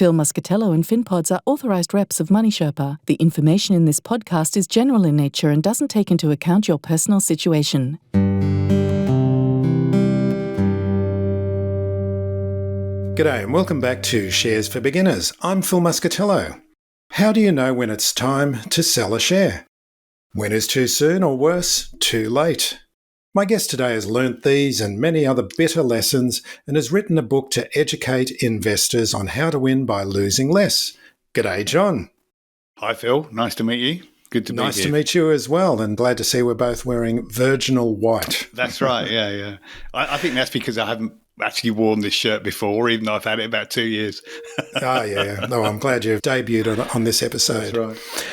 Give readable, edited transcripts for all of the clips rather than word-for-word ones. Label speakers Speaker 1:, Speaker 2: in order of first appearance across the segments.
Speaker 1: Phil Muscatello and FinPods are authorised reps of Money Sherpa. The information in this podcast is general in nature and doesn't take into account your personal situation.
Speaker 2: G'day and welcome back to Shares for Beginners. I'm Phil Muscatello. How do you know when it's time to sell a share? When is too soon, or worse, too late? My guest today has learnt these and many other bitter lessons and has written a book to educate investors on how to win by losing less. G'day, John.
Speaker 3: Hi, Phil. Nice to meet you. Good to be here.
Speaker 2: Nice to meet you as well, and glad to see we're both wearing virginal white.
Speaker 3: That's right, yeah. I think that's because I haven't actually worn this shirt before, even though I've had it about 2 years.
Speaker 2: Yeah. No, I'm glad you've debuted on this episode.
Speaker 3: That's right.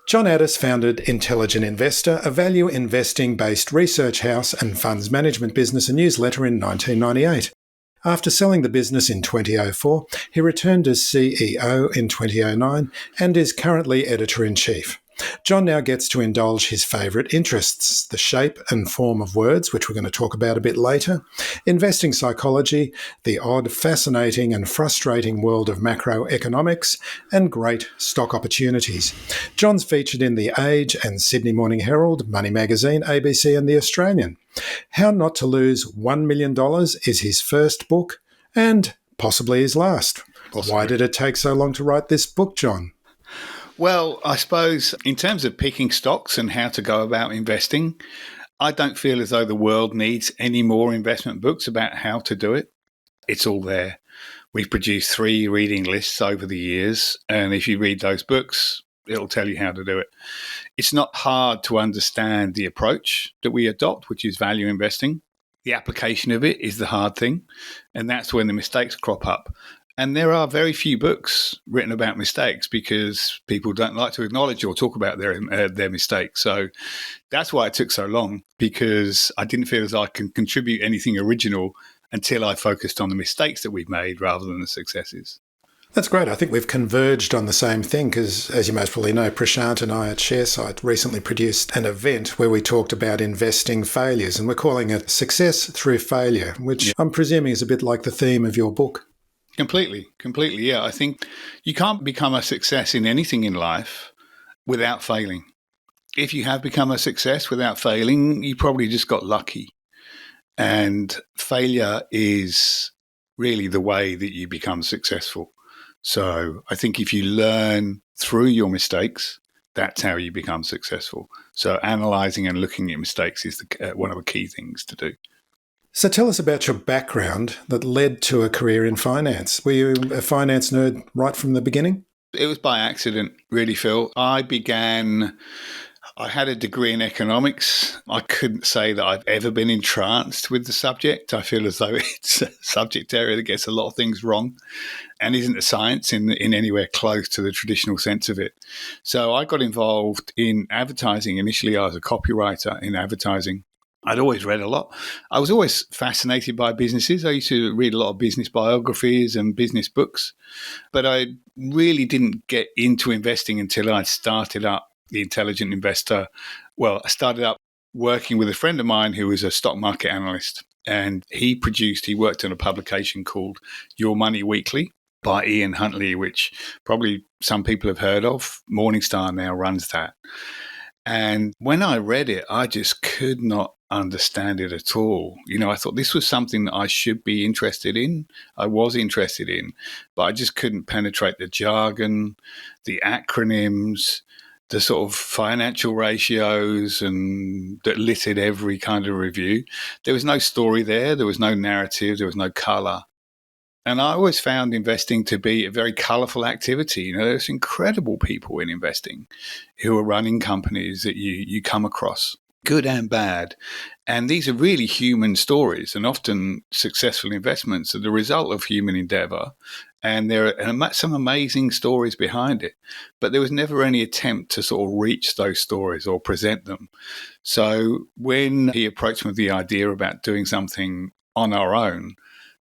Speaker 2: John Addis founded Intelligent Investor, a value investing-based research house and funds management business and newsletter in 1998. After selling the business in 2004, he returned as CEO in 2009 and is currently editor-in-chief. John now gets to indulge his favourite interests, the shape and form of words, which we're going to talk about a bit later, investing psychology, the odd, fascinating and frustrating world of macroeconomics, and great stock opportunities. John's featured in The Age and Sydney Morning Herald, Money Magazine, ABC and The Australian. How Not to Lose $1 Million is his first book and possibly his last. Possibly. Why did it take so long to write this book, John?
Speaker 3: Well, I suppose in terms of picking stocks and how to go about investing, I don't feel as though the world needs any more investment books about how to do it. It's all there. We've produced 3 reading lists over the years, and if you read those books, it'll tell you how to do it. It's not hard to understand the approach that we adopt, which is value investing. The application of it is the hard thing, and that's when the mistakes crop up. And there are very few books written about mistakes because people don't like to acknowledge or talk about their mistakes. So that's why it took so long, because I didn't feel as I can contribute anything original until I focused on the mistakes that we've made rather than the successes.
Speaker 2: That's great. I think we've converged on the same thing because, as you most probably know, Prashant and I at ShareSite recently produced an event where we talked about investing failures, and we're calling it Success Through Failure, which I'm presuming is a bit like the theme of your book.
Speaker 3: Completely. Yeah. I think you can't become a success in anything in life without failing. If you have become a success without failing, you probably just got lucky. And failure is really the way that you become successful. So I think if you learn through your mistakes, that's how you become successful. So analysing and looking at mistakes is one of the key things to do.
Speaker 2: So tell us about your background that led to a career in finance. Were you a finance nerd right from the beginning?
Speaker 3: It was by accident, really, Phil. I had a degree in economics. I couldn't say that I've ever been entranced with the subject. I feel as though it's a subject area that gets a lot of things wrong and isn't a science in anywhere close to the traditional sense of it. So I got involved in advertising. Initially, I was a copywriter in advertising. I'd always read a lot. I was always fascinated by businesses. I used to read a lot of business biographies and business books, but I really didn't get into investing until I started up the Intelligent Investor. Well, I started up working with a friend of mine who was a stock market analyst, and he worked on a publication called Your Money Weekly by Ian Huntley, which probably some people have heard of. Morningstar now runs that. And when I read it, I just could not understand it at all. I thought this was something that I should be interested in. I was interested in, but I just couldn't penetrate the jargon, the acronyms, the sort of financial ratios and that littered every kind of review. There was no story there. There was no narrative. There was no color. And I always found investing to be a very colorful activity. There's incredible people in investing who are running companies that you come across, good and bad. And these are really human stories, and often successful investments are the result of human endeavor. And there are some amazing stories behind it, but there was never any attempt to sort of reach those stories or present them. So when he approached me with the idea about doing something on our own,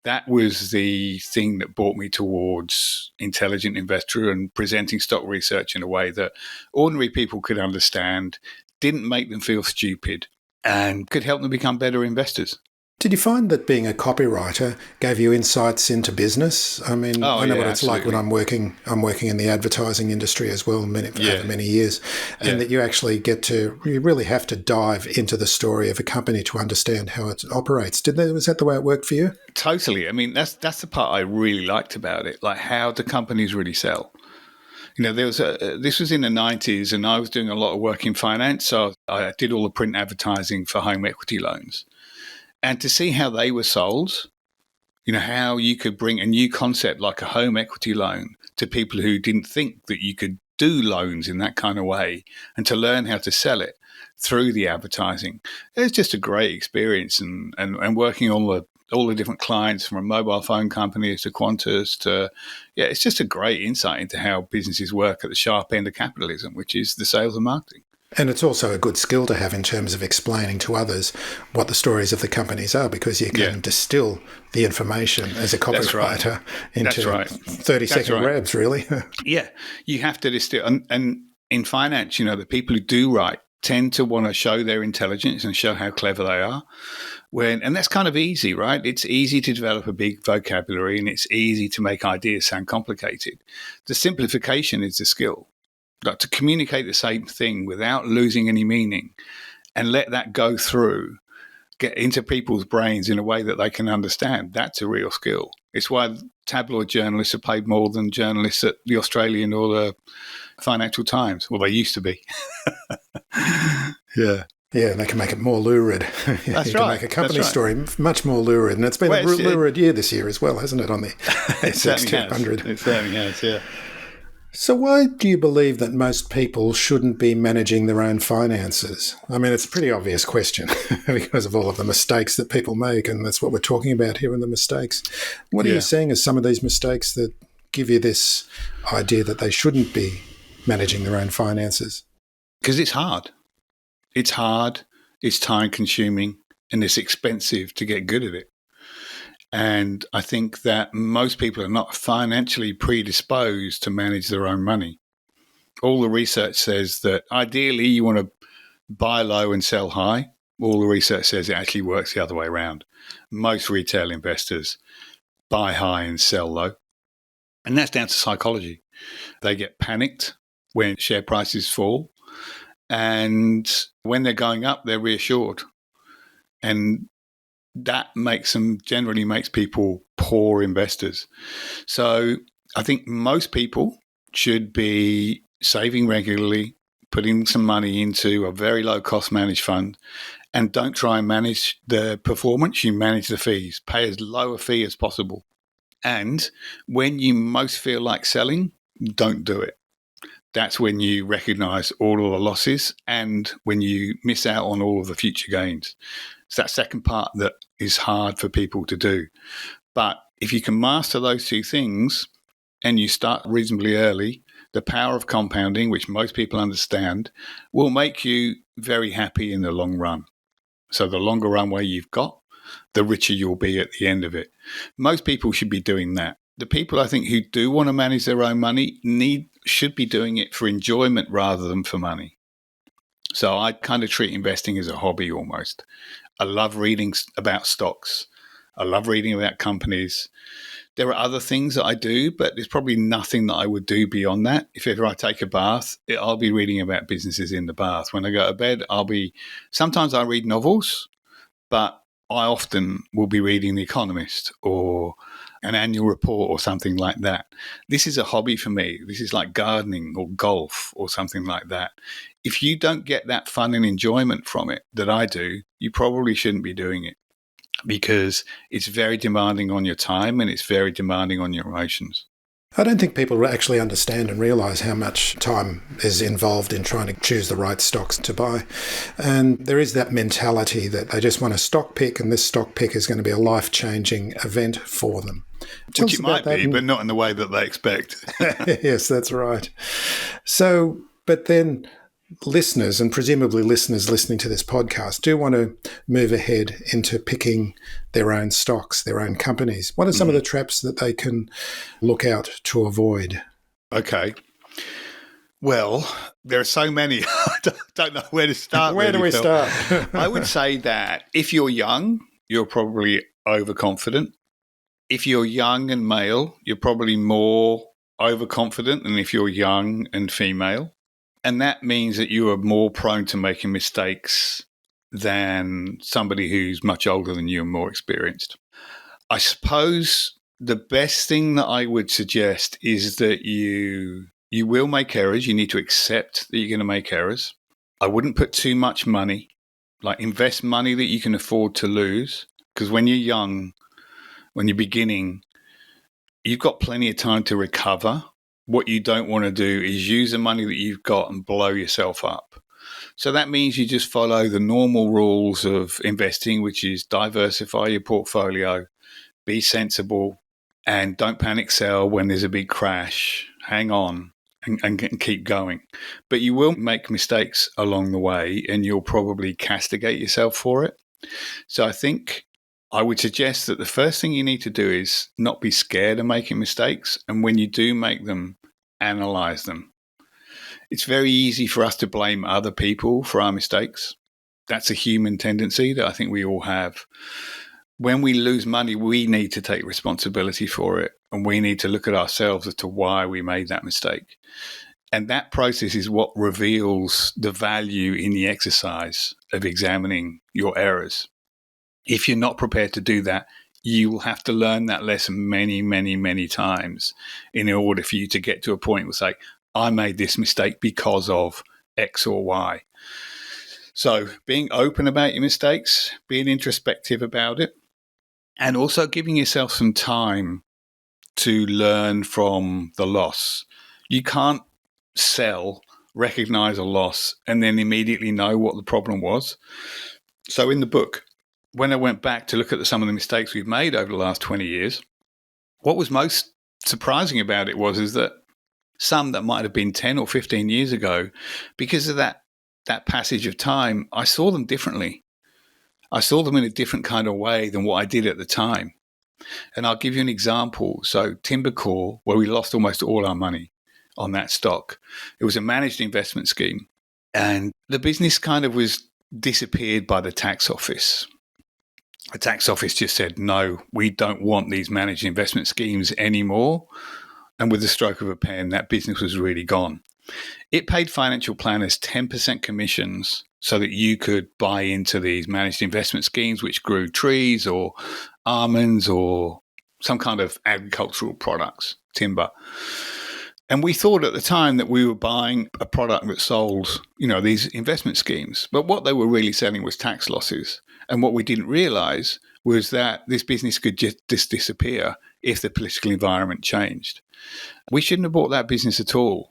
Speaker 3: that was the thing that brought me towards Intelligent Investor and presenting stock research in a way that ordinary people could understand, didn't make them feel stupid, and could help them become better investors.
Speaker 2: Did you find that being a copywriter gave you insights into business? I mean, I know what it's like when I'm working in the advertising industry as well, over many years, and that you actually you really have to dive into the story of a company to understand how it operates. Was that the way it worked for you?
Speaker 3: Totally. I mean, that's the part I really liked about it, like how do companies really sell? This was in the 90s, and I was doing a lot of work in finance, so I did all the print advertising for home equity loans. And to see how they were sold, how you could bring a new concept like a home equity loan to people who didn't think that you could do loans in that kind of way, and to learn how to sell it through the advertising. It was just a great experience, and working on all the different clients from mobile phone companies to Qantas to, it's just a great insight into how businesses work at the sharp end of capitalism, which is the sales and marketing.
Speaker 2: And it's also a good skill to have in terms of explaining to others what the stories of the companies are, because you can distill the information as a copywriter into 30-second grabs, really.
Speaker 3: Yeah, you have to distill. And in finance, the people who do write tend to want to show their intelligence and show how clever they are. And that's kind of easy, right? It's easy to develop a big vocabulary, and it's easy to make ideas sound complicated. The simplification is the skill. Like to communicate the same thing without losing any meaning and let that go through, get into people's brains in a way that they can understand. That's a real skill. It's why tabloid journalists are paid more than journalists at the Australian or the Financial Times. Well, they used to be. Yeah.
Speaker 2: Yeah, they can make it more lurid.
Speaker 3: That's
Speaker 2: can make a company story much more lurid. And it's been a lurid year this year as well, hasn't it, on the ASX 200?
Speaker 3: It certainly has, yeah.
Speaker 2: So why do you believe that most people shouldn't be managing their own finances? I mean, it's a pretty obvious question because of all of the mistakes that people make, and that's what we're talking about here in the mistakes. What are you seeing as some of these mistakes that give you this idea that they shouldn't be managing their own finances?
Speaker 3: Because it's hard. It's hard, it's time-consuming, and it's expensive to get good at it. And I think that most people are not financially predisposed to manage their own money. All the research says that ideally you want to buy low and sell high. All the research says it actually works the other way around. Most retail investors buy high and sell low. And that's down to psychology. They get panicked when share prices fall. And when they're going up, they're reassured. And that generally makes people poor investors. So I think most people should be saving regularly, putting some money into a very low cost managed fund, and don't try and manage the performance. You manage the fees. Pay as low a fee as possible. And when you most feel like selling, don't do it. That's when you recognize all of the losses and when you miss out on all of the future gains. It's that second part that is hard for people to do. But if you can master those two things and you start reasonably early, the power of compounding, which most people understand, will make you very happy in the long run. So the longer runway you've got, the richer you'll be at the end of it. Most people should be doing that. The people I think who do want to manage their own money should be doing it for enjoyment rather than for money. So I kind of treat investing as a hobby almost. I love reading about stocks. I love reading about companies. There are other things that I do, but there's probably nothing that I would do beyond that. If ever I take a bath, I'll be reading about businesses in the bath. When I go to bed, sometimes I read novels, but I often will be reading The Economist or an annual report or something like that. This is a hobby for me. This is like gardening or golf or something like that. If you don't get that fun and enjoyment from it that I do, you probably shouldn't be doing it because it's very demanding on your time and it's very demanding on your emotions.
Speaker 2: I don't think people actually understand and realise how much time is involved in trying to choose the right stocks to buy. And there is that mentality that they just want a stock pick and this stock pick is going to be a life-changing event for them.
Speaker 3: Which it might be, but not in the way that they expect.
Speaker 2: Yes, that's right. So, but then listeners, and presumably listeners listening to this podcast, do want to move ahead into picking their own stocks, their own companies. What are some of the traps that they can look out to avoid?
Speaker 3: Okay. Well, there are so many. I don't know where to start.
Speaker 2: Where do we start?
Speaker 3: I would say that if you're young, you're probably overconfident. If you're young and male, you're probably more overconfident than if you're young and female. And that means that you are more prone to making mistakes than somebody who's much older than you and more experienced. I suppose the best thing that I would suggest is that you will make errors. You need to accept that you're going to make errors. I wouldn't put too much money, like invest money that you can afford to lose, because when you're young, when you're beginning, you've got plenty of time to recover. What you don't want to do is use the money that you've got and blow yourself up. So that means you just follow the normal rules of investing, which is diversify your portfolio, be sensible, and don't panic sell when there's a big crash. Hang on and keep going. But you will make mistakes along the way, and you'll probably castigate yourself for it. So I think I would suggest that the first thing you need to do is not be scared of making mistakes. And when you do make them, analyze them. It's very easy for us to blame other people for our mistakes. That's a human tendency that I think we all have. When we lose money, we need to take responsibility for it. And we need to look at ourselves as to why we made that mistake. And that process is what reveals the value in the exercise of examining your errors. If you're not prepared to do that, you will have to learn that lesson many, many, many times in order for you to get to a point where say, I made this mistake because of X or Y. So being open about your mistakes, being introspective about it, and also giving yourself some time to learn from the loss. You can't sell, recognize a loss, and then immediately know what the problem was. So in the book, when I went back to look at some of the mistakes we've made over the last 20 years, what was most surprising about it is that some that might have been 10 or 15 years ago, because of that passage of time, I saw them differently. I saw them in a different kind of way than what I did at the time. And I'll give you an example. So Timbercore, where we lost almost all our money on that stock, it was a managed investment scheme. And the business kind of was disappeared by the tax office. The tax office just said, no, we don't want these managed investment schemes anymore. And with the stroke of a pen, that business was really gone. It paid financial planners 10% commissions so that you could buy into these managed investment schemes, which grew trees or almonds or some kind of agricultural products, timber. And we thought at the time that we were buying a product that sold, these investment schemes. But what they were really selling was tax losses. And what we didn't realize was that this business could just disappear if the political environment changed. We shouldn't have bought that business at all.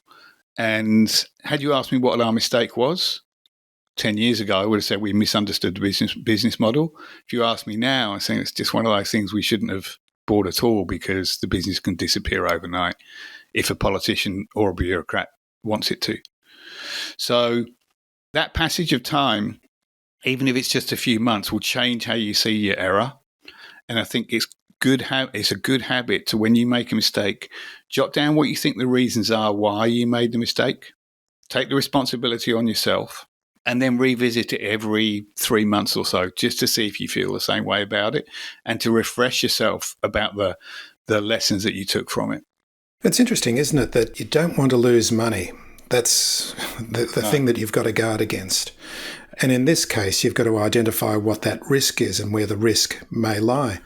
Speaker 3: And had you asked me what our mistake was 10 years ago, I would have said we misunderstood the business model. If you ask me now, I think it's just one of those things we shouldn't have bought at all, because the business can disappear overnight if a politician or a bureaucrat wants it to. So that passage of time, even if it's just a few months, will change how you see your error. And I think it's a good habit to, when you make a mistake, jot down what you think the reasons are why you made the mistake. Take the responsibility on yourself, and then revisit it every 3 months or so, just to see if you feel the same way about it, and to refresh yourself about the lessons that you took from it.
Speaker 2: It's interesting, isn't it, that you don't want to lose money. That's the thing that you've got to guard against. And in this case, you've got to identify what that risk is and where the risk may lie.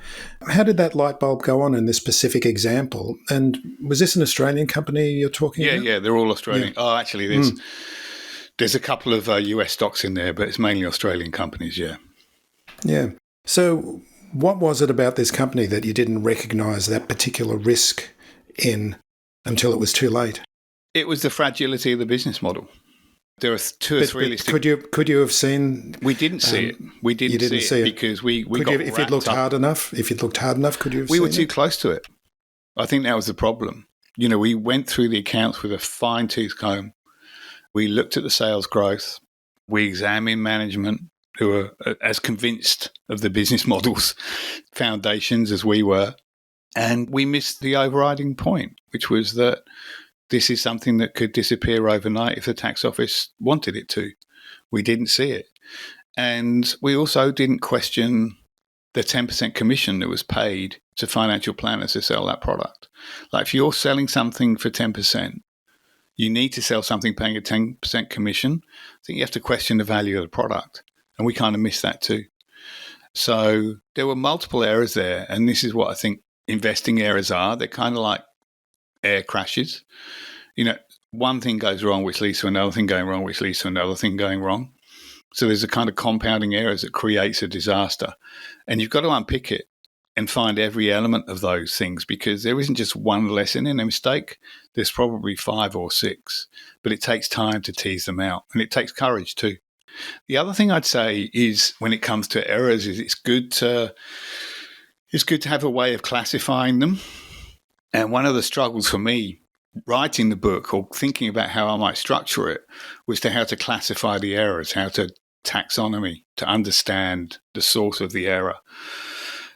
Speaker 2: How did that light bulb go on in this specific example? And was this an Australian company you're talking about?
Speaker 3: Yeah, they're all Australian. Yeah. Oh, actually, there's a couple of US stocks in there, but it's mainly Australian companies, yeah.
Speaker 2: Yeah. So what was it about this company that you didn't recognise that particular risk in until it was too late?
Speaker 3: It was the fragility of the business model. There are two or three listed.
Speaker 2: Could you have seen?
Speaker 3: We didn't see it. We didn't see it because we got
Speaker 2: if you'd looked hard enough. If you'd looked hard enough, could you have?
Speaker 3: We were too close to it. I think that was the problem. We went through the accounts with a fine-tooth comb. We looked at the sales growth. We examined management who were as convinced of the business model's foundations as we were, and we missed the overriding point, which was that this is something that could disappear overnight if the tax office wanted it to. We didn't see it. And we also didn't question the 10% commission that was paid to financial planners to sell that product. Like if you're selling something for 10%, you need to sell something paying a 10% commission. I think you have to question the value of the product. And we kind of missed that too. So there were multiple errors there. And this is what I think investing errors are. They're kind of like air crashes. You know, one thing goes wrong, which leads to another thing going wrong, which leads to another thing going wrong. So there's a kind of compounding errors that creates a disaster. And you've got to unpick it and find every element of those things, because there isn't just one lesson in a mistake. There's probably 5 or 6, but it takes time to tease them out, and it takes courage too. The other thing I'd say is when it comes to errors is it's good to have a way of classifying them. And one of the struggles for me writing the book or thinking about how I might structure it was to how to classify the errors, how to taxonomy, to understand the source of the error.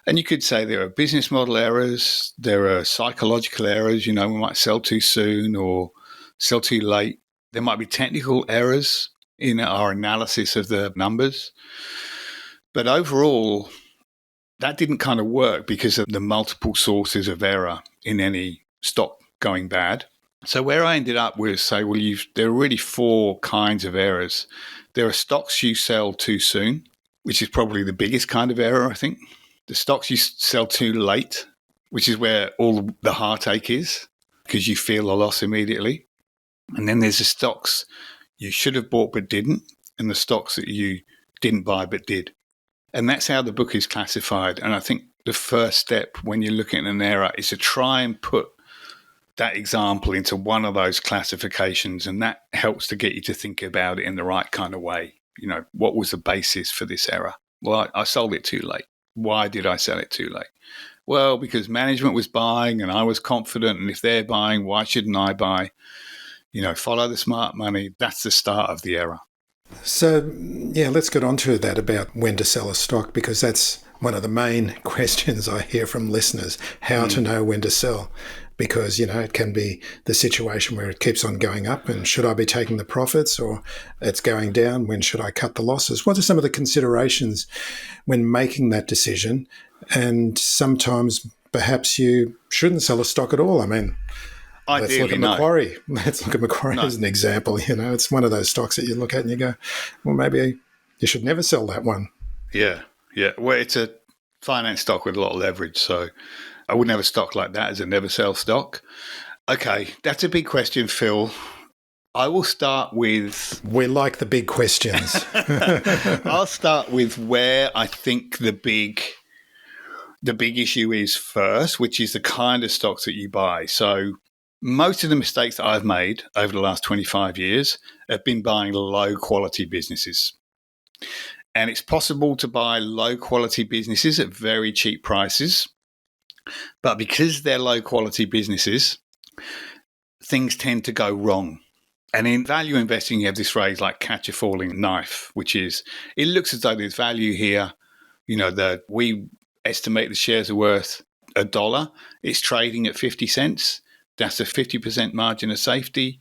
Speaker 3: And you could say there are business model errors, there are psychological errors, you know, we might sell too soon or sell too late. There might be technical errors in our analysis of the numbers. But overall, that didn't kind of work because of the multiple sources of error in any stock going bad. So where I ended up was say, well, there are really 4 kinds of errors. There are stocks you sell too soon, which is probably the biggest kind of error, I think. The stocks you sell too late, which is where all the heartache is, because you feel a loss immediately. And then there's the stocks you should have bought but didn't, and the stocks that you didn't buy but did. And that's how the book is classified. And I think the first step when you're looking at an error is to try and put that example into one of those classifications, and that helps to get you to think about it in the right kind of way. You know, what was the basis for this error? Well, I sold it too late. Why did I sell it too late? Well, because management was buying and I was confident, and if they're buying, why shouldn't I buy? You know, follow the smart money. That's the start of the error.
Speaker 2: So, yeah, let's get on to that about when to sell a stock, because that's one of the main questions I hear from listeners, how to know when to sell. Because, you know, it can be the situation where it keeps on going up and should I be taking the profits, or it's going down, when should I cut the losses? What are some of the considerations when making that decision? And sometimes perhaps you shouldn't sell a stock at all. I mean, let's look at Macquarie. Let's look at Macquarie as an example. You know, it's one of those stocks that you look at and you go, well, maybe you should never sell that one.
Speaker 3: Yeah. Well, it's a finance stock with a lot of leverage, so I wouldn't have a stock like that as a never sell stock. Okay, that's a big question, Phil. I will start with...
Speaker 2: We like the big questions.
Speaker 3: I'll start with where I think the big issue is first, which is the kind of stocks that you buy. So most of the mistakes that I've made over the last 25 years have been buying low-quality businesses. And it's possible to buy low-quality businesses at very cheap prices. But because they're low-quality businesses, things tend to go wrong. And in value investing, you have this phrase like catch a falling knife, which is, it looks as though there's value here. You know, we estimate the shares are worth $1. It's trading at 50 cents. That's a 50% margin of safety.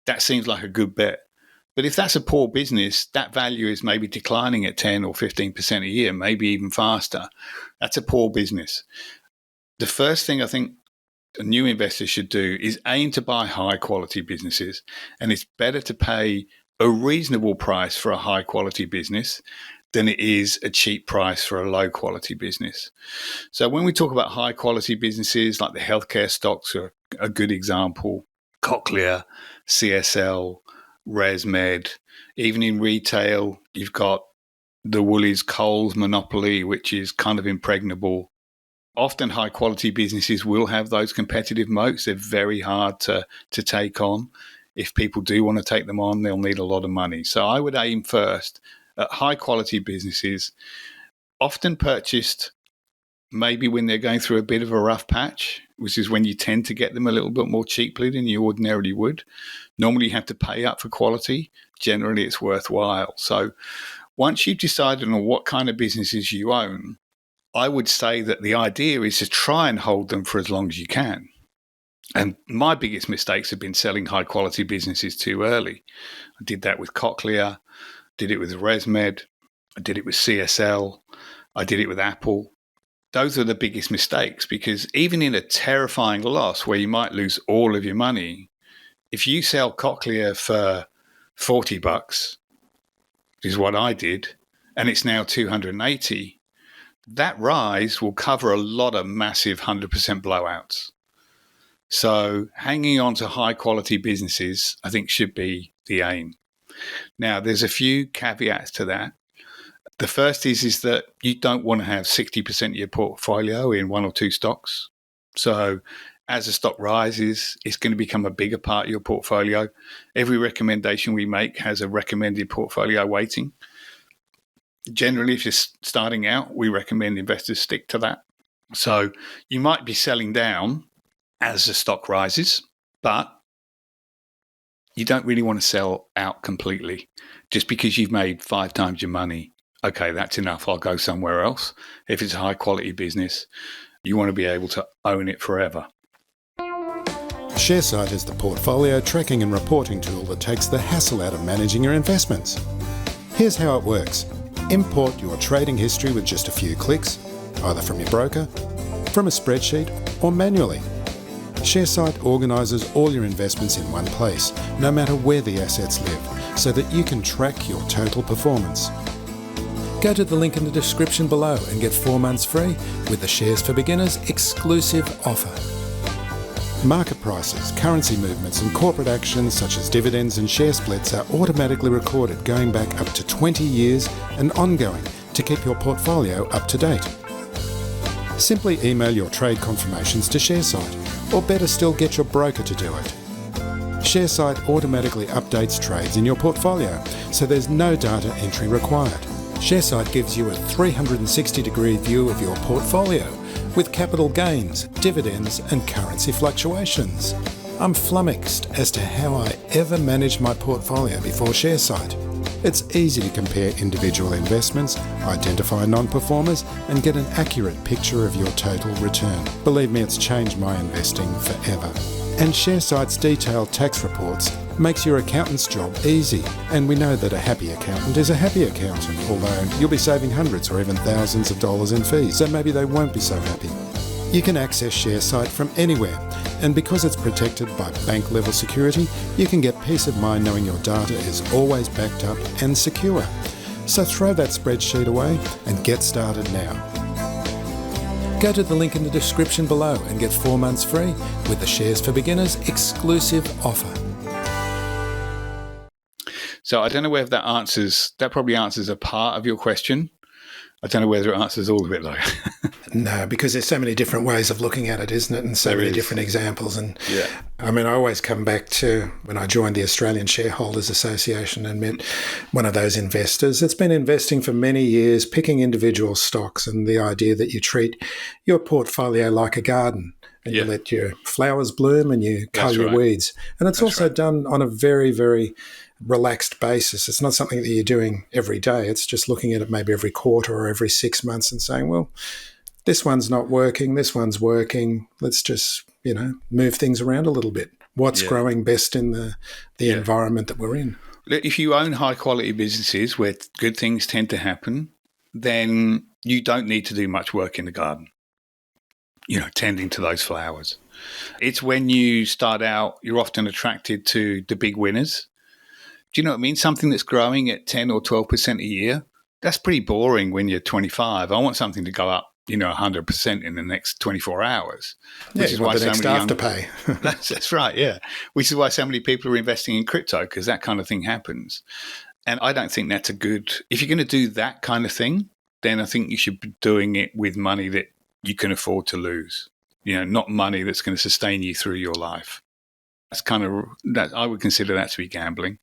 Speaker 3: That seems like a good bet. But if that's a poor business, that value is maybe declining at 10 or 15% a year, maybe even faster. That's a poor business. The first thing I think a new investor should do is aim to buy high quality businesses. And it's better to pay a reasonable price for a high quality business than it is a cheap price for a low quality business. So when we talk about high quality businesses, like the healthcare stocks are a good example, Cochlear, CSL, ResMed, even in retail, you've got the Woolies Coles monopoly, which is kind of impregnable. Often high quality businesses will have those competitive moats. They're very hard to take on. If people do want to take them on, they'll need a lot of money. So I would aim first at high quality businesses, often purchased maybe when they're going through a bit of a rough patch, which is when you tend to get them a little bit more cheaply than you ordinarily would. Normally you have to pay up for quality. Generally it's worthwhile. So once you've decided on what kind of businesses you own, I would say that the idea is to try and hold them for as long as you can. And my biggest mistakes have been selling high quality businesses too early. I did that with Cochlear, did it with ResMed, I did it with CSL. I did it with Apple. Those are the biggest mistakes, because even in a terrifying loss where you might lose all of your money, if you sell Cochlear for $40, which is what I did, and it's now 280, that rise will cover a lot of massive 100% blowouts. So hanging on to high quality businesses, I think, should be the aim. Now, there's a few caveats to that. The first is that you don't want to have 60% of your portfolio in one or two stocks. So as the stock rises, it's going to become a bigger part of your portfolio. Every recommendation we make has a recommended portfolio weighting. Generally, if you're starting out, we recommend investors stick to that. So you might be selling down as the stock rises, but you don't really want to sell out completely just because you've made 5 times your money. Okay, that's enough. I'll go somewhere else. If it's a high quality business, you want to be able to own it forever.
Speaker 2: ShareSite is the portfolio tracking and reporting tool that takes the hassle out of managing your investments. Here's how it works. Import your trading history with just a few clicks, either from your broker, from a spreadsheet, or manually. ShareSite organises all your investments in one place, no matter where the assets live, so that you can track your total performance. Go to the link in the description below and get 4 months free with the Shares for Beginners exclusive offer. Market prices, currency movements and corporate actions such as dividends and share splits are automatically recorded going back up to 20 years and ongoing to keep your portfolio up to date. Simply email your trade confirmations to ShareSite, or better still, get your broker to do it. ShareSite automatically updates trades in your portfolio, so there's no data entry required. ShareSite gives you a 360-degree view of your portfolio with capital gains, dividends and currency fluctuations. I'm flummoxed as to how I ever managed my portfolio before ShareSite. It's easy to compare individual investments, identify non-performers and get an accurate picture of your total return. Believe me, it's changed my investing forever. And ShareSite's detailed tax reports makes your accountant's job easy. And we know that a happy accountant is a happy accountant, although you'll be saving hundreds or even thousands of dollars in fees, so maybe they won't be so happy. You can access ShareSite from anywhere, and because it's protected by bank-level security, you can get peace of mind knowing your data is always backed up and secure. So throw that spreadsheet away and get started now. Go to the link in the description below and get 4 months free with the Shares for Beginners exclusive offer.
Speaker 3: So I don't know whether that probably answers a part of your question. I don't know whether it answers all of it though.
Speaker 2: No, because there's so many different ways of looking at it, isn't it? And so many different examples. And
Speaker 3: yeah.
Speaker 2: I mean, I always come back to when I joined the Australian Shareholders Association and met one of those investors that's been investing for many years, picking individual stocks, and the idea that you treat your portfolio like a garden. And you let your flowers bloom and you cull your weeds. And it's also done on a very, very relaxed basis. It's not something that you're doing every day. It's just looking at it maybe every quarter or every 6 months and saying, well, this one's not working, this one's working. Let's just, move things around a little bit. What's growing best in the environment that we're in?
Speaker 3: If you own high quality businesses where good things tend to happen, then you don't need to do much work in the garden, tending to those flowers. It's when you start out, you're often attracted to the big winners. Do you know what I mean? Something that's growing at 10 or 12% a year, that's pretty boring when you're 25. I want something to go up, 100% in the next 24 hours.
Speaker 2: Which is why the next Afterpay.
Speaker 3: That's right, yeah. Which is why so many people are investing in crypto, because that kind of thing happens. And I don't think that's if you're going to do that kind of thing, then I think you should be doing it with money that you can afford to lose, not money that's going to sustain you through your life. That's that I would consider that to be gambling.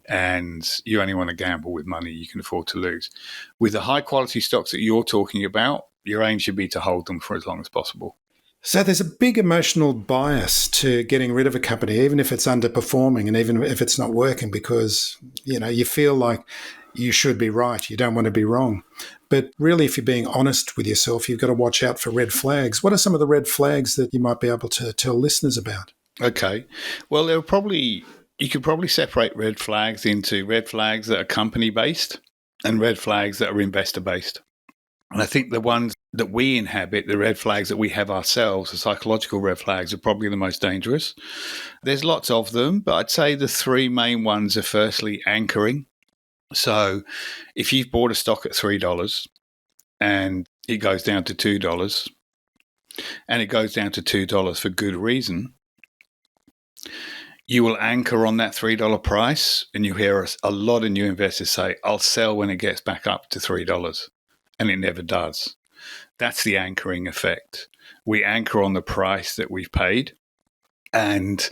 Speaker 3: And you only want to gamble with money you can afford to lose. With the high quality stocks that you're talking about, your aim should be to hold them for as long as possible.
Speaker 2: So there's a big emotional bias to getting rid of a company, even if it's underperforming and even if it's not working, because, you feel like you should be right. You don't want to be wrong. But really, if you're being honest with yourself, you've got to watch out for red flags. What are some of the red flags that you might be able to tell listeners about?
Speaker 3: Okay. Well, you could probably separate red flags into red flags that are company-based and red flags that are investor-based. And I think the ones that we inhabit, the red flags that we have ourselves, the psychological red flags, are probably the most dangerous. There's lots of them, but I'd say the three main ones are firstly anchoring. So if you've bought a stock at $3 and it goes down to $2 and it goes down to $2 for good reason, you will anchor on that $3 price, and you hear a lot of new investors say, I'll sell when it gets back up to $3, and it never does. That's the anchoring effect. We anchor on the price that we've paid, and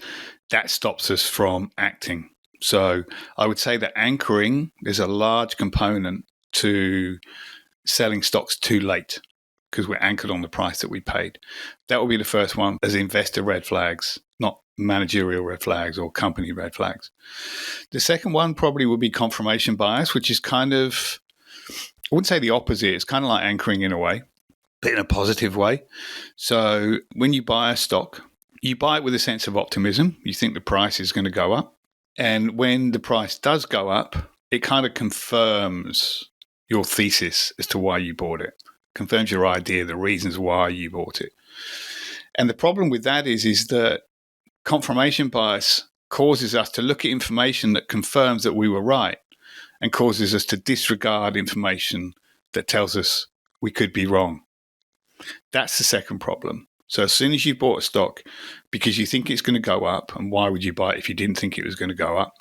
Speaker 3: that stops us from acting. So I would say that anchoring is a large component to selling stocks too late, because we're anchored on the price that we paid. That will be the first one as investor red flags, not managerial red flags or company red flags. The second one probably would be confirmation bias, which is kind of, I wouldn't say the opposite. It's kind of like anchoring in a way, but in a positive way. So when you buy a stock, you buy it with a sense of optimism. You think the price is going to go up. And when the price does go up, it kind of confirms your thesis as to why you bought it, confirms your idea, the reasons why you bought it. And the problem with that is that confirmation bias causes us to look at information that confirms that we were right and causes us to disregard information that tells us we could be wrong. That's the second problem. So as soon as you bought a stock because you think it's going to go up, and why would you buy it if you didn't think it was going to go up?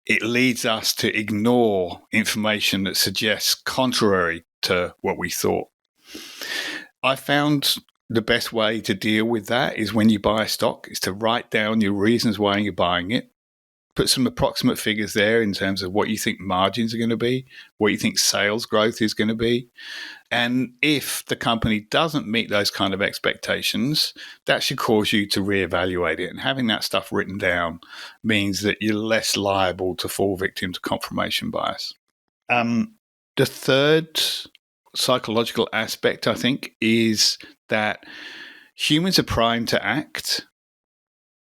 Speaker 3: It leads us to ignore information that suggests contrary to what we thought. I found the best way to deal with that is when you buy a stock is to write down your reasons why you're buying it. Put some approximate figures there in terms of what you think margins are going to be, what you think sales growth is going to be. And if the company doesn't meet those kind of expectations, that should cause you to reevaluate it. And having that stuff written down means that you're less liable to fall victim to confirmation bias. The third psychological aspect, I think, is that humans are primed to act.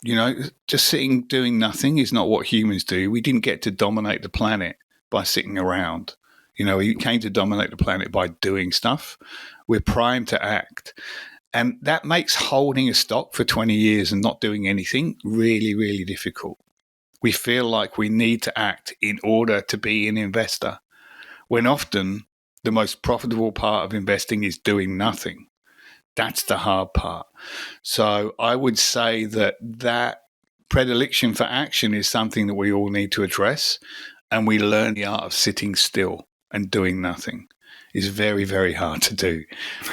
Speaker 3: You know, just sitting doing nothing is not what humans do. We didn't get to dominate the planet by sitting around. You know, we came to dominate the planet by doing stuff. We're primed to act. And that makes holding a stock for 20 years and not doing anything really, really difficult. We feel like we need to act in order to be an investor, when often the most profitable part of investing is doing nothing. That's the hard part. So I would say that predilection for action is something that we all need to address, and we learn the art of sitting still and doing nothing is very, very hard to do.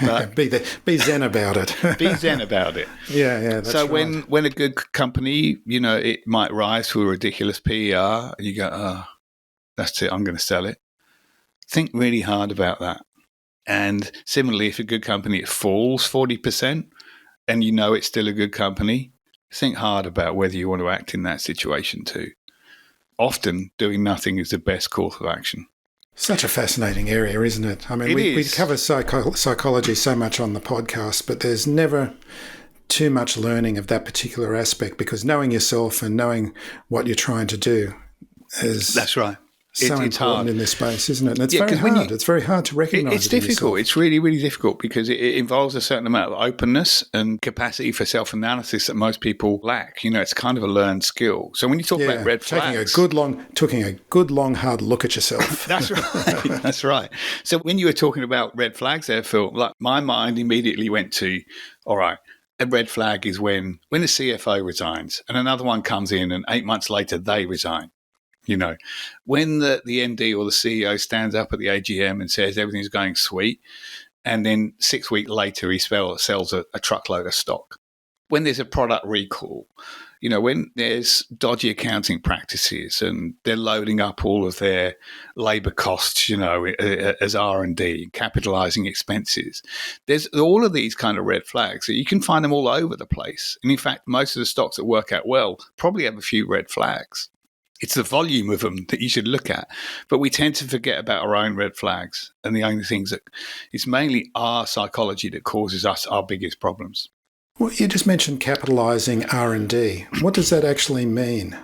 Speaker 3: But
Speaker 2: be zen about it.
Speaker 3: Be zen about it.
Speaker 2: Yeah, that's
Speaker 3: so
Speaker 2: right.
Speaker 3: when a good company, you know, it might rise to a ridiculous PER, and you go, oh, that's it, I'm going to sell it. Think really hard about that. And similarly, if a good company it falls 40% and you know it's still a good company, think hard about whether you want to act in that situation too. Often doing nothing is the best course of action.
Speaker 2: Such a fascinating area, isn't it? I mean, we cover psychology so much on the podcast, but there's never too much learning of that particular aspect, because knowing yourself and knowing what you're trying to do is...
Speaker 3: That's right.
Speaker 2: So
Speaker 3: it's
Speaker 2: important
Speaker 3: hard
Speaker 2: in this space, isn't it? And it's very hard. It's very hard to recognise.
Speaker 3: It's difficult. It's really, really difficult because it involves a certain amount of openness and capacity for self-analysis that most people lack. You know, it's kind of a learned skill. So when you talk about red flags,
Speaker 2: taking a good long hard look at yourself.
Speaker 3: That's right. That's right. So when you were talking about red flags there, Phil, like my mind immediately went to, all right, a red flag is when the CFO resigns and another one comes in and 8 months later they resign. You know, when the MD or the CEO stands up at the AGM and says everything's going sweet, and then 6 weeks later he sells a truckload of stock. When there's a product recall, you know, when there's dodgy accounting practices and they're loading up all of their labor costs, you know, as R&D, capitalizing expenses. There's all of these kind of red flags. So you can find them all over the place. And in fact, most of the stocks that work out well probably have a few red flags. It's the volume of them that you should look at. But we tend to forget about our own red flags. And the only things that it's mainly our psychology that causes us our biggest problems.
Speaker 2: Well, you just mentioned capitalising R&D. What does that actually mean?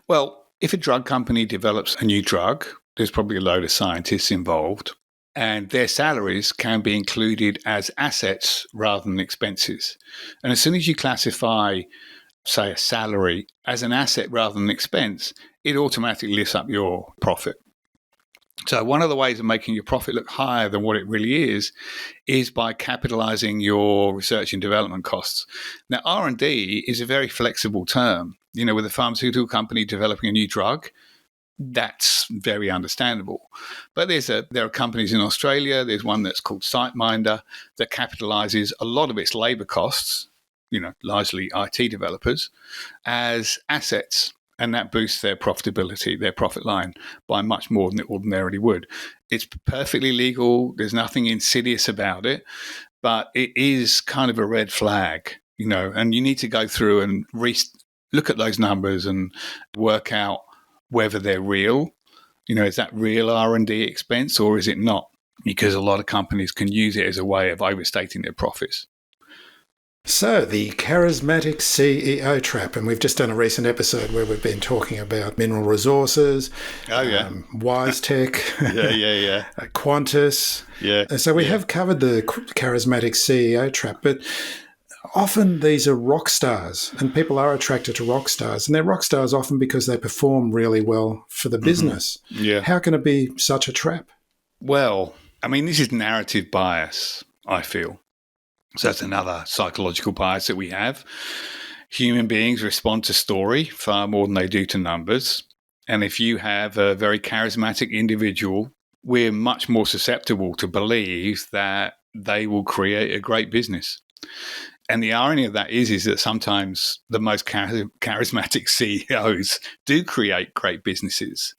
Speaker 3: Well, if a drug company develops a new drug, there's probably a load of scientists involved. and their salaries can be included as assets rather than expenses. And as soon as you classify, say, a salary as an asset rather than expense, it automatically lifts up your profit. So one of the ways of making your profit look higher than what it really is by capitalizing your research and development costs. Now, R&D is a very flexible term. With a pharmaceutical company developing a new drug, that's very understandable. But there are companies in Australia, there's one that's called SiteMinder that capitalizes a lot of its labor costs, largely IT developers, as assets. And that boosts their profitability, their profit line, by much more than it ordinarily would. It's perfectly legal. There's nothing insidious about it, but it is kind of a red flag, and you need to go through and look at those numbers and work out whether they're real. Is that real R&D expense or is it not? Because a lot of companies can use it as a way of overstating their profits.
Speaker 2: So, the charismatic CEO trap, and we've just done a recent episode where we've been talking about mineral resources, WiseTech, Qantas.
Speaker 3: Yeah.
Speaker 2: So we have covered the charismatic CEO trap, but often these are rock stars, and people are attracted to rock stars, and they're rock stars often because they perform really well for the business.
Speaker 3: Yeah.
Speaker 2: How can it be such a trap?
Speaker 3: Well, this is narrative bias, I feel. So that's another psychological bias that we have. Human beings respond to story far more than they do to numbers. And if you have a very charismatic individual, we're much more susceptible to believe that they will create a great business. And the irony of that is that sometimes the most charismatic CEOs do create great businesses.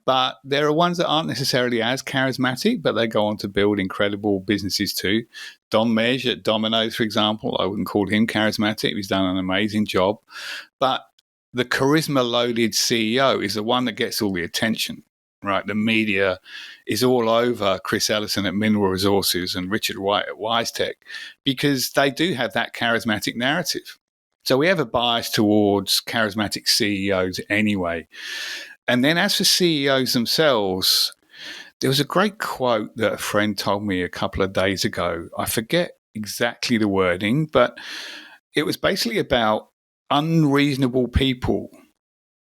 Speaker 3: But there are ones that aren't necessarily as charismatic, but they go on to build incredible businesses too. Don Mej at Domino's, for example, I wouldn't call him charismatic. He's done an amazing job. But the charisma-loaded CEO is the one that gets all the attention, right? The media is all over Chris Ellison at Mineral Resources and Richard White at WiseTech because they do have that charismatic narrative. So we have a bias towards charismatic CEOs anyway. And then as for CEOs themselves, there was a great quote that a friend told me a couple of days ago. I forget exactly the wording, but it was basically about unreasonable people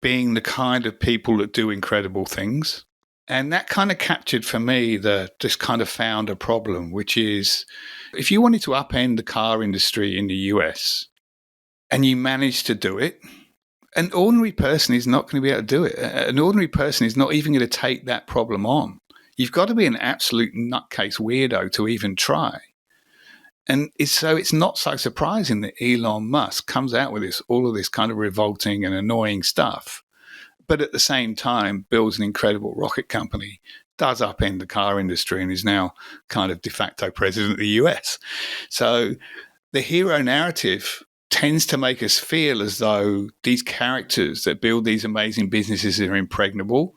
Speaker 3: being the kind of people that do incredible things. And that kind of captured for me this kind of founder problem, which is if you wanted to upend the car industry in the US and you managed to do it, an ordinary person is not going to be able to do it. An ordinary person is not even going to take that problem on. You've got to be an absolute nutcase weirdo to even try. And it's not so surprising that Elon Musk comes out with all of this kind of revolting and annoying stuff, but at the same time builds an incredible rocket company, does upend the car industry, and is now kind of de facto president of the US. So the hero narrative tends to make us feel as though these characters that build these amazing businesses are impregnable,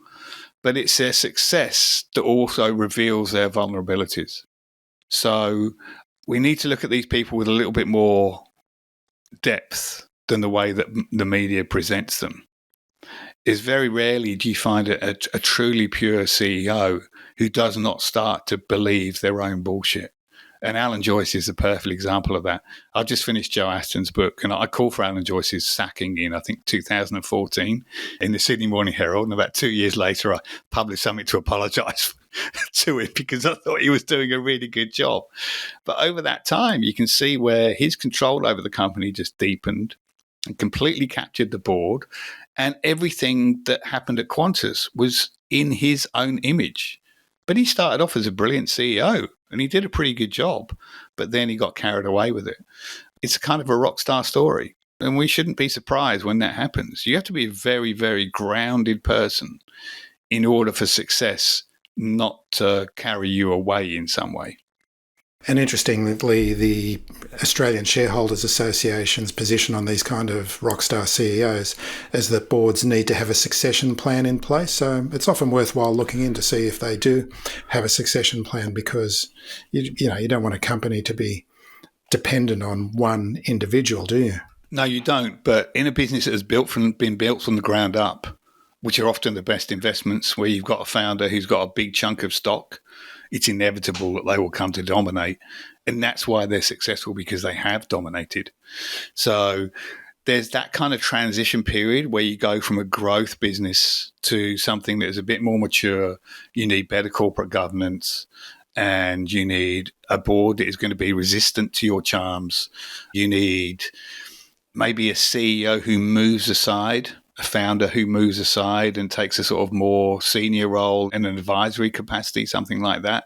Speaker 3: but it's their success that also reveals their vulnerabilities. So we need to look at these people with a little bit more depth than the way that the media presents them. Is very rarely do you find a truly pure CEO who does not start to believe their own bullshit. And Alan Joyce is a perfect example of that. I've just finished Joe Aston's book, and I called for Alan Joyce's sacking in, I think, 2014 in the Sydney Morning Herald. And about 2 years later, I published something to apologise to him because I thought he was doing a really good job. But over that time, you can see where his control over the company just deepened and completely captured the board. And everything that happened at Qantas was in his own image. But he started off as a brilliant CEO and he did a pretty good job, but then he got carried away with it. It's kind of a rock star story, and we shouldn't be surprised when that happens. You have to be a very, very grounded person in order for success not to carry you away in some way.
Speaker 2: And interestingly, the Australian Shareholders Association's position on these kind of rockstar CEOs is that boards need to have a succession plan in place. So it's often worthwhile looking in to see if they do have a succession plan, because you don't want a company to be dependent on one individual, do you?
Speaker 3: No, you don't. But in a business that has been built from the ground up, which are often the best investments, where you've got a founder who's got a big chunk of stock, It's inevitable that they will come to dominate. And that's why they're successful, because they have dominated. So there's that kind of transition period where you go from a growth business to something that is a bit more mature. You need better corporate governance, and you need a board that is going to be resistant to your charms. You need maybe a CEO who moves aside, a founder who moves aside and takes a sort of more senior role in an advisory capacity, something like that.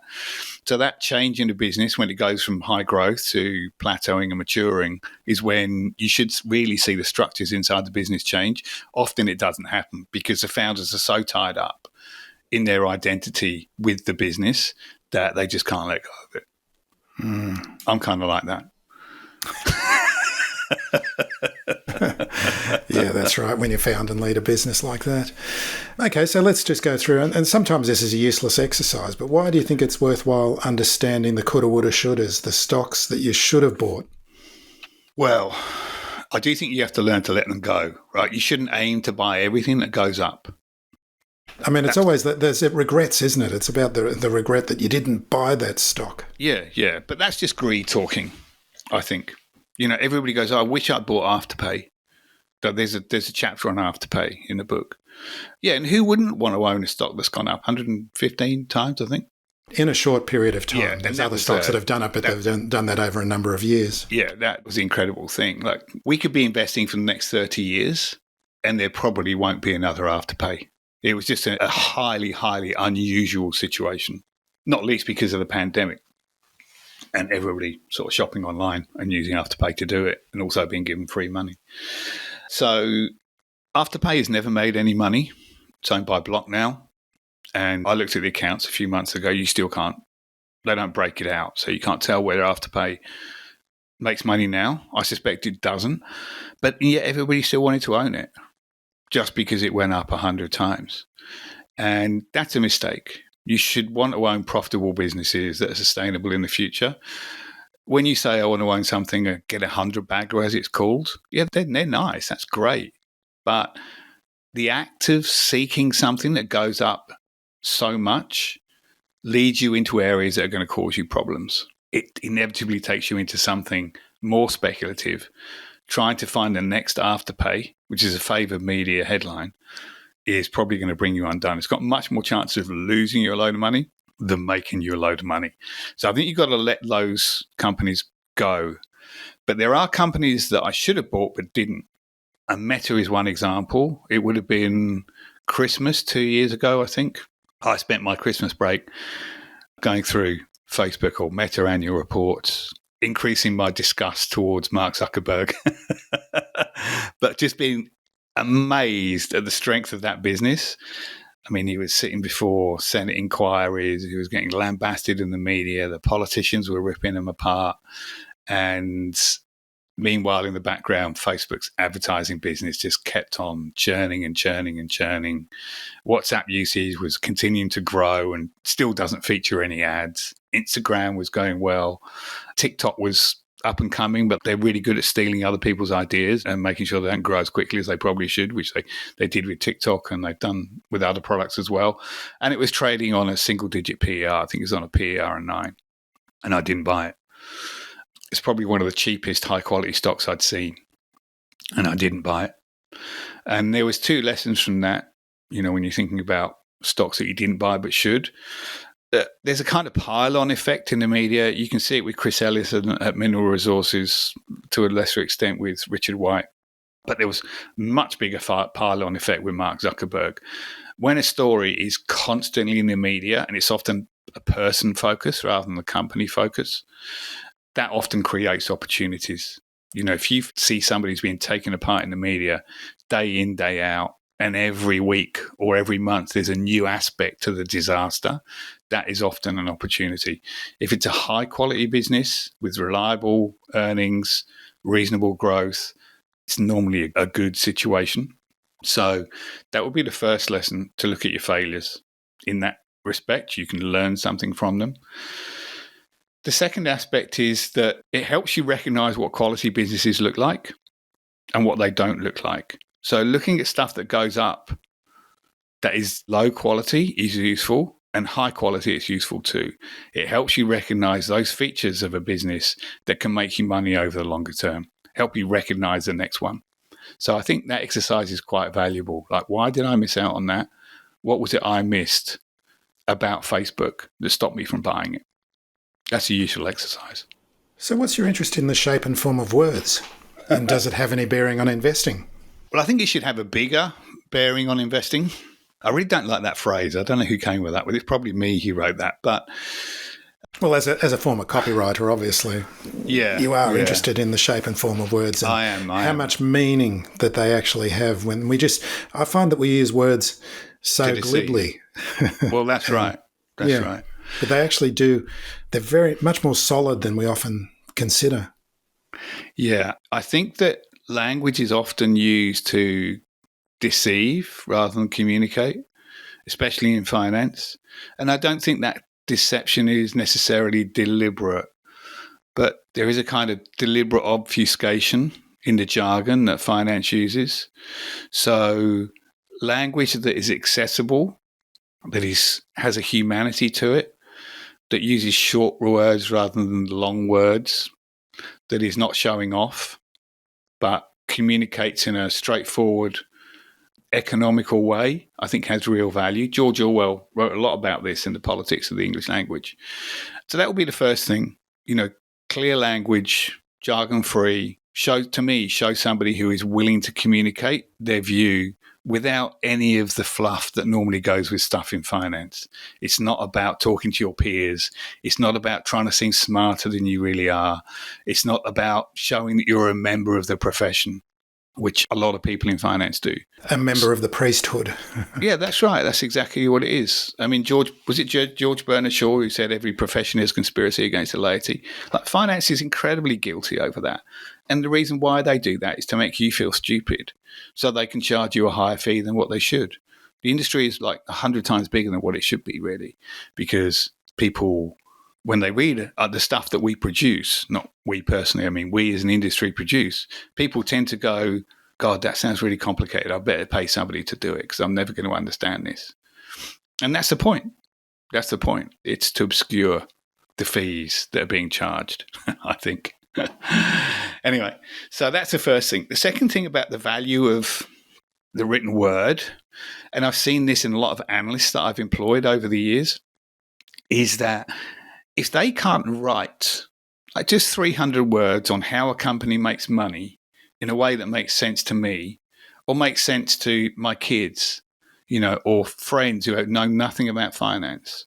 Speaker 3: So that change in the business, when it goes from high growth to plateauing and maturing, is when you should really see the structures inside the business change. Often it doesn't happen because the founders are so tied up in their identity with the business that they just can't let go of it. I'm kind of like that.
Speaker 2: Yeah, that's right, when you found and lead a business like that. Okay, so let's just go through, and sometimes this is a useless exercise, but why do you think it's worthwhile understanding the coulda, woulda, shouldas, the stocks that you should have bought?
Speaker 3: Well, I do think you have to learn to let them go, right? You shouldn't aim to buy everything that goes up.
Speaker 2: I mean, it's always that there's regrets, isn't it? It's about the regret that you didn't buy that stock.
Speaker 3: Yeah. But that's just greed talking, I think. You know, everybody goes, I wish I'd bought Afterpay. There's a chapter on Afterpay in the book. Yeah, and who wouldn't want to own a stock that's gone up 115 times, I think?
Speaker 2: In a short period of time.
Speaker 3: Yeah,
Speaker 2: there's other stocks that have done it, but they've done that over a number of years.
Speaker 3: Yeah, that was the incredible thing. Like, we could be investing for the next 30 years and there probably won't be another Afterpay. It was just a highly, highly unusual situation, not least because of the pandemic and everybody sort of shopping online and using Afterpay to do it, and also being given free money. So Afterpay has never made any money. It's owned by Block now. And I looked at the accounts a few months ago. You still can't, they don't break it out. So you can't tell whether Afterpay makes money now. I suspect it doesn't. But yet everybody still wanted to own it just because it went up 100 times. And that's a mistake. You should want to own profitable businesses that are sustainable in the future. When you say, I want to own something, get 100 bagger as it's called, yeah, they're nice. That's great. But the act of seeking something that goes up so much leads you into areas that are going to cause you problems. It inevitably takes you into something more speculative. Trying to find the next Afterpay, which is a favoured media headline, is probably going to bring you undone. It's got much more chance of losing you a load of money than making you a load of money. So I think you've got to let those companies go. But there are companies that I should have bought but didn't. And Meta is one example. It would have been Christmas 2 years ago, I think. I spent my Christmas break going through Facebook or Meta annual reports, increasing my disgust towards Mark Zuckerberg, but just being amazed at the strength of that business. I mean, he was sitting before Senate inquiries. He was getting lambasted in the media. The politicians were ripping him apart. And meanwhile, in the background, Facebook's advertising business just kept on churning and churning and churning. WhatsApp usage was continuing to grow and still doesn't feature any ads. Instagram was going well. TikTok was up and coming, but they're really good at stealing other people's ideas and making sure they don't grow as quickly as they probably should, which they did with TikTok and they've done with other products as well. And it was trading on a single-digit PER. I think it was on a PER of 9, and I didn't buy it. It's probably one of the cheapest high-quality stocks I'd seen, and I didn't buy it. And there was 2 lessons from that, you know, when you're thinking about stocks that you didn't buy but should. There's a kind of pile-on effect in the media. You can see it with Chris Ellis at Mineral Resources, to a lesser extent with Richard White. But there was much bigger pile-on effect with Mark Zuckerberg. When a story is constantly in the media, and it's often a person focus rather than the company focus, that often creates opportunities. You know, if you see somebody's being taken apart in the media day in, day out, and every week or every month there's a new aspect to the disaster, that is often an opportunity. If it's a high-quality business with reliable earnings, reasonable growth, it's normally a good situation. So that would be the first lesson, to look at your failures. In that respect, you can learn something from them. The second aspect is that it helps you recognize what quality businesses look like and what they don't look like. So looking at stuff that goes up that is low quality is useful. and high quality, it's useful too. It helps you recognize those features of a business that can make you money over the longer term, help you recognize the next one. So I think that exercise is quite valuable. Like, why did I miss out on that? What was it I missed about Facebook that stopped me from buying it? That's a useful exercise.
Speaker 2: So what's your interest in the shape and form of words? And does it have any bearing on investing?
Speaker 3: Well, I think it should have a bigger bearing on investing. I really don't like that phrase. I don't know who came with that. Well, it's probably me who wrote that. But
Speaker 2: well, as a former copywriter, obviously, you are interested in the shape and form of words. And
Speaker 3: I am.
Speaker 2: How much meaning that they actually have when I find that we use words so glibly.
Speaker 3: Well, that's right. That's right.
Speaker 2: But they actually do. They're very much more solid than we often consider.
Speaker 3: Yeah. I think that language is often used to deceive rather than communicate, especially in finance. And I don't think that deception is necessarily deliberate, but there is a kind of deliberate obfuscation in the jargon that finance uses. So language that is accessible, that has a humanity to it, that uses short words rather than long words, that is not showing off, but communicates in a straightforward, economical way, I think has real value. George Orwell wrote a lot about this in The Politics of the English Language. So that will be the first thing, clear language, jargon-free, show somebody who is willing to communicate their view without any of the fluff that normally goes with stuff in finance. It's not about talking to your peers. It's not about trying to seem smarter than you really are. It's not about showing that you're a member of the profession, which a lot of people in finance do.
Speaker 2: A member of the priesthood.
Speaker 3: Yeah, that's right. That's exactly what it is. I mean, George Bernard Shaw who said every profession is conspiracy against the laity? Like, finance is incredibly guilty over that. And the reason why they do that is to make you feel stupid so they can charge you a higher fee than what they should. The industry is like 100 times bigger than what it should be, really, because people, when they read the stuff that we produce, not we personally, I mean, we as an industry produce, people tend to go, God, that sounds really complicated. I better pay somebody to do it because I'm never going to understand this. And that's the point. That's the point. It's to obscure the fees that are being charged, I think. Anyway, so that's the first thing. The second thing about the value of the written word, and I've seen this in a lot of analysts that I've employed over the years, is that if they can't write like just 300 words on how a company makes money in a way that makes sense to me or makes sense to my kids, or friends who know nothing about finance,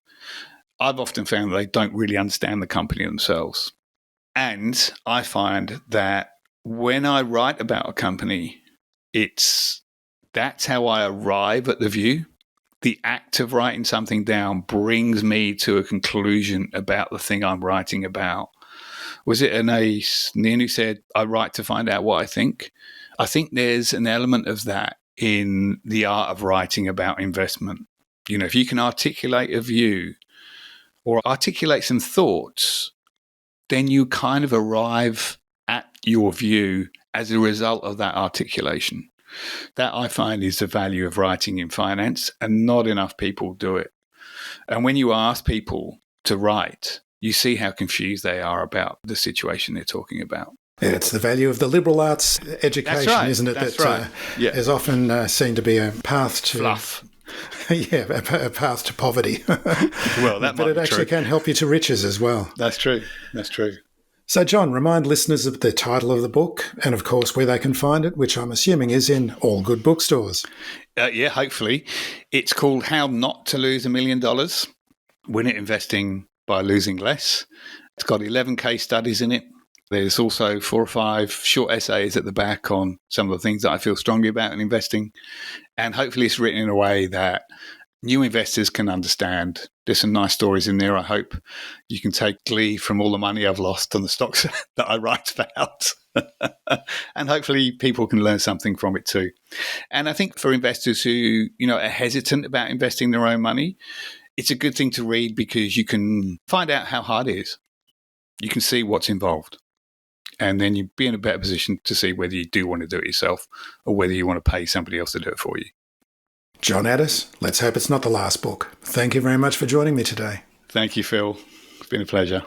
Speaker 3: I've often found that they don't really understand the company themselves. And I find that when I write about a company, that's how I arrive at the view. The act of writing something down brings me to a conclusion about the thing I'm writing about. Was it Anais Nin who said, I write to find out what I think? I think there's an element of that in the art of writing about investment. If you can articulate a view or articulate some thoughts, then you kind of arrive at your view as a result of that articulation. That I find is the value of writing in finance, and not enough people do it. And when you ask people to write, you see how confused they are about the situation they're talking about.
Speaker 2: Yeah, it's the value of the liberal arts education,
Speaker 3: right.
Speaker 2: isn't it?
Speaker 3: That's right.
Speaker 2: Is often seen to be a path to
Speaker 3: fluff.
Speaker 2: Yeah, a path to poverty.
Speaker 3: Well, that might be true.
Speaker 2: But it actually can help you to riches as well.
Speaker 3: That's true. That's true.
Speaker 2: So, John, remind listeners of the title of the book and, of course, where they can find it, which I'm assuming is in all good bookstores.
Speaker 3: Yeah, hopefully. It's called How Not to Lose $1 Million, Win It Investing by Losing Less. It's got 11 case studies in it. There's also 4 or 5 short essays at the back on some of the things that I feel strongly about in investing. And hopefully it's written in a way that new investors can understand. There's some nice stories in there. I hope you can take glee from all the money I've lost on the stocks that I write about. And hopefully people can learn something from it too. And I think for investors who, are hesitant about investing their own money, it's a good thing to read because you can find out how hard it is. You can see what's involved. And then you'd be in a better position to see whether you do want to do it yourself or whether you want to pay somebody else to do it for you.
Speaker 2: John Addis, let's hope it's not the last book. Thank you very much for joining me today.
Speaker 3: Thank you, Phil. It's been a pleasure.